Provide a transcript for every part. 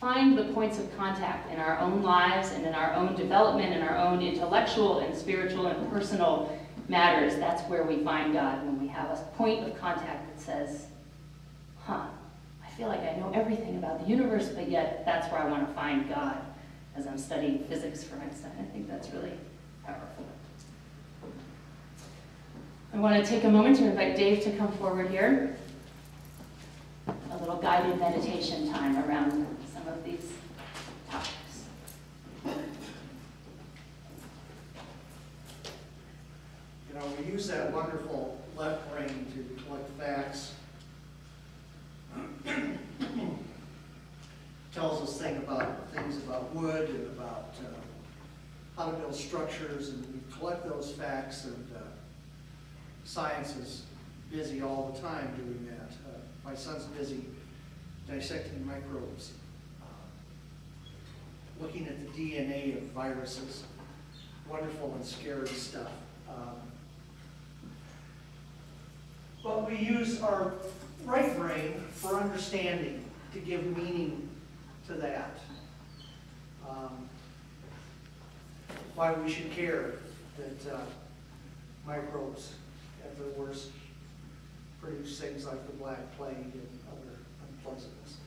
find the points of contact in our own lives and in our own development, in our own intellectual and spiritual and personal matters. That's where we find God, when we have a point of contact that says, huh, I feel like I know everything about the universe, but yet that's where I want to find God as I'm studying physics for Einstein. I think that's really powerful. I want to take a moment to invite Dave to come forward here. A little guided meditation time around some of these topics. You know, we use that wonderful left brain to collect facts. Tells us things about wood and about how to build structures, and we collect those facts, and science is busy all the time doing that. My son's busy dissecting microbes, looking at the DNA of viruses. Wonderful and scary stuff. But we use our right brain for understanding, to give meaning to that. Why we should care that microbes at their worst produce things like the Black Plague and other unpleasantness.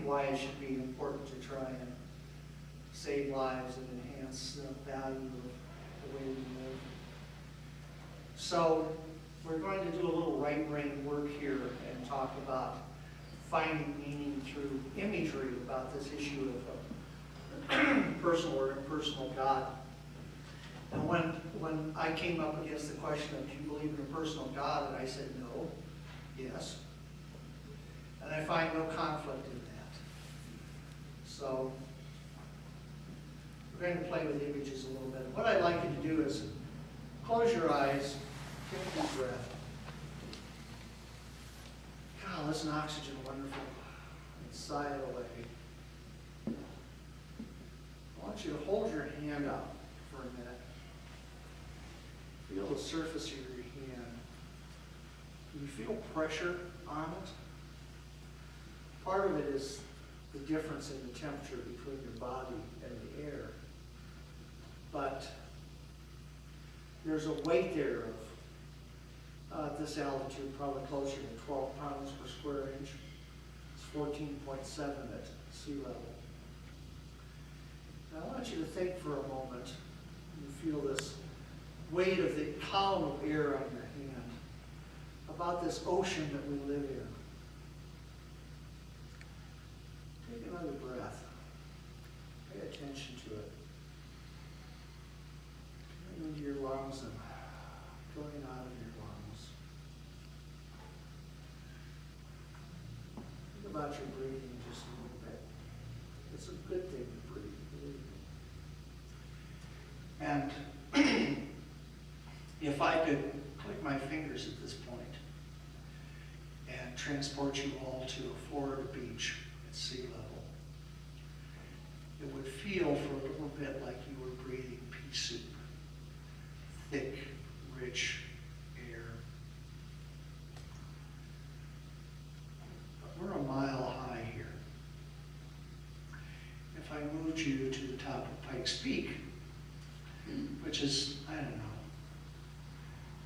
Why it should be important to try and save lives and enhance the value of the way we live. So we're going to do a little right brain work here and talk about finding meaning through imagery about this issue of personal or impersonal God. And when I came up against the question of, do you believe in a personal God? And I said no, yes. And I find no conflict in that. So we're going to play with images a little bit. What I'd like you to do is close your eyes, take a deep breath. God, listen to oxygen, wonderful. And sigh it away. I want you to hold your hand out for a minute. Feel the surface of your hand. Do you feel pressure on it? Part of it is the difference in the temperature between your body and the air. But there's a weight there of, at this altitude, probably closer to 12 pounds per square inch. It's 14.7 at sea level. Now I want you to think for a moment. You feel this weight of the column of air on your hand, about this ocean that we live in. Take another breath. Pay attention to it. Coming into your lungs and going out of your lungs. Think about your breathing just a little bit. It's a good thing to breathe, believe me. And if I could click my fingers at this point and transport you all to a Florida beach at sea level, it would feel for a little bit like you were breathing pea soup. Thick, rich air. But we're a mile high here. If I moved you to the top of Pikes Peak, which is, I don't know,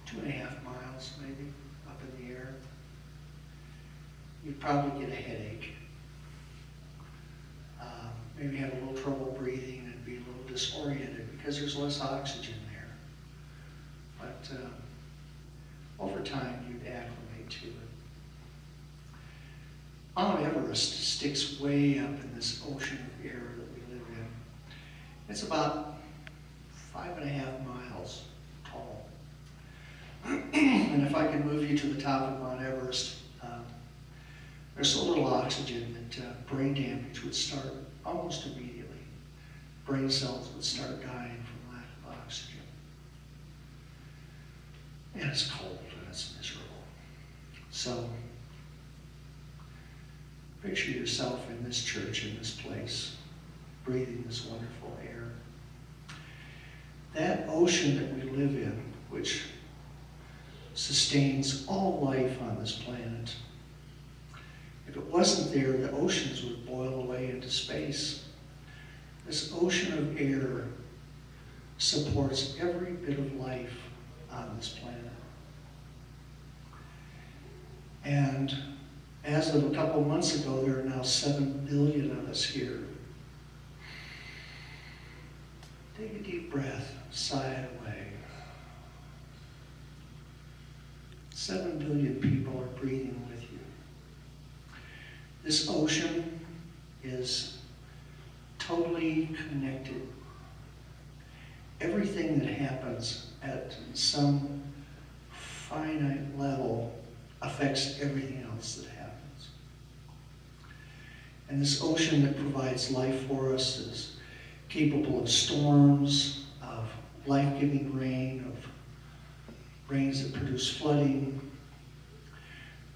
2.5 miles maybe up in the air, you'd probably get a headache. Maybe have a little trouble breathing and be a little disoriented because there's less oxygen there. But over time, you'd acclimate to it. Mount Everest sticks way up in this ocean of air that we live in. It's about 5.5 miles tall. And if I could move you to the top of Mount Everest, there's so little oxygen that brain damage would start almost immediately. Brain cells would start dying from lack of oxygen. And it's cold and it's miserable. So, picture yourself in this church, in this place, breathing this wonderful air. That ocean that we live in, which sustains all life on this planet, if If it wasn't there, the oceans would boil away into space. This ocean of air supports every bit of life on this planet. And as of a couple of months ago, there are now 7 billion of us here. Take a deep breath, sigh it away. 7 billion people are breathing with you. This ocean is totally connected. Everything that happens at some finite level affects everything else that happens. And this ocean that provides life for us is capable of storms, of life-giving rain, of rains that produce flooding.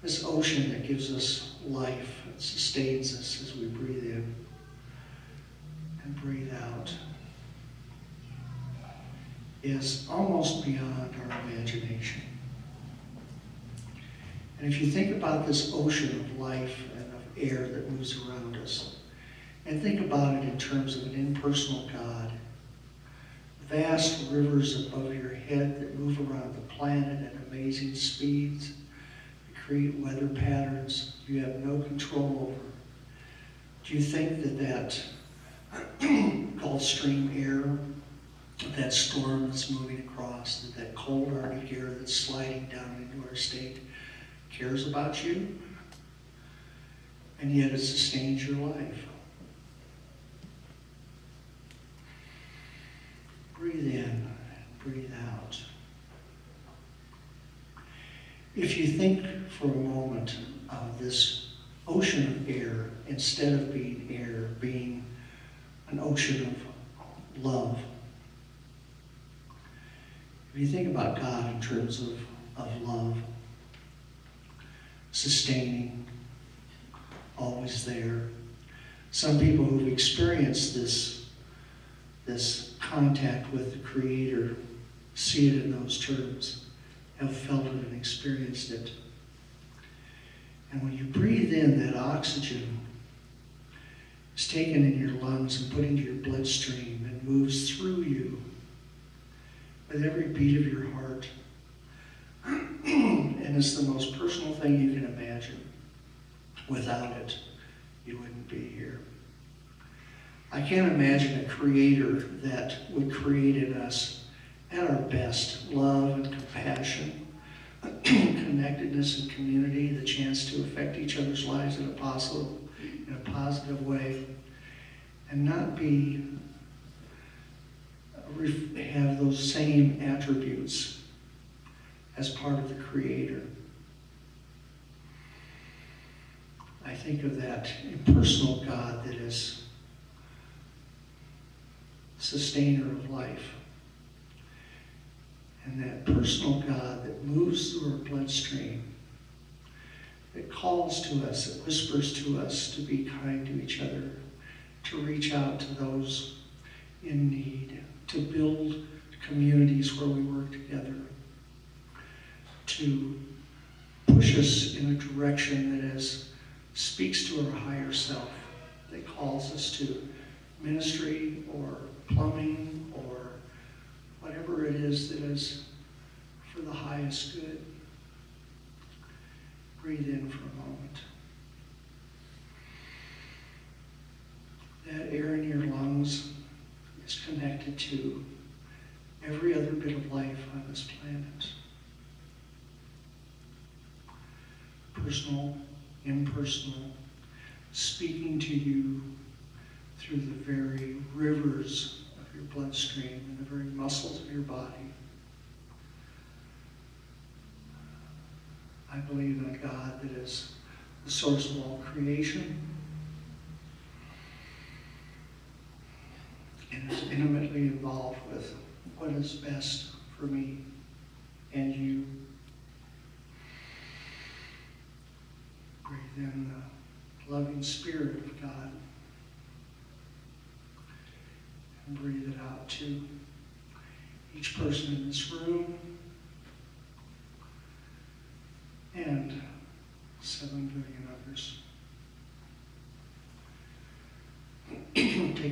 This ocean that gives us life and sustains us as we breathe in and breathe out is almost beyond our imagination. And if you think about this ocean of life and of air that moves around us, and think about it in terms of an impersonal God, vast rivers above your head that move around the planet at amazing speeds, that create weather patterns you have no control over. Do you think that Gulf Stream air, that storm that's moving across, that cold Arctic air that's sliding down into our state cares about you? And yet it sustains your life. Breathe in and breathe out. If you think for a moment of this ocean of air, instead of being air, being an ocean of love. If you think about God in terms of love, sustaining, always there. Some people who've experienced this contact with the Creator see it in those terms, have felt it and experienced it. And when you breathe in, that oxygen is taken in your lungs and put into your bloodstream and moves through you with every beat of your heart. And it's the most personal thing you can imagine. Without it, you wouldn't be here. I can't imagine a creator that would create in us, at our best, love and compassion, connectedness and community, the chance to affect each other's lives in a positive way, and not have those same attributes as part of the Creator. I think of that impersonal God that is sustainer of life, and that personal God that moves through our bloodstream, that calls to us, that whispers to us to be kind to each other, to reach out to those in need, to build communities where we work together, to push us in a direction that speaks to our higher self, that calls us to ministry or plumbing or whatever it is that is for the highest good. Breathe in for a moment. That air in your lungs is connected to every other bit of life on this planet. Personal, impersonal, speaking to you through the very rivers of your bloodstream and the very muscles of your body. I believe in a God that is the source of all creation and is intimately involved with what is best for me and you. Breathe in the loving Spirit of God and breathe it out to each person in this room and 7 billion others.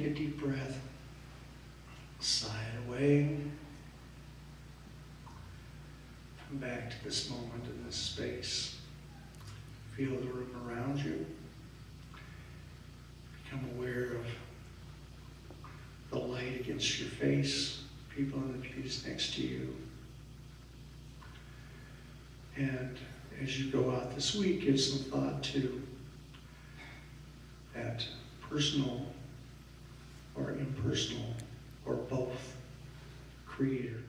a deep breath. Sigh it away. Come back to this moment in this space. Feel the room around you. Become aware of the light against your face, people in the pews next to you. And as you go out this week, give some thought to that personal or impersonal or both Creator.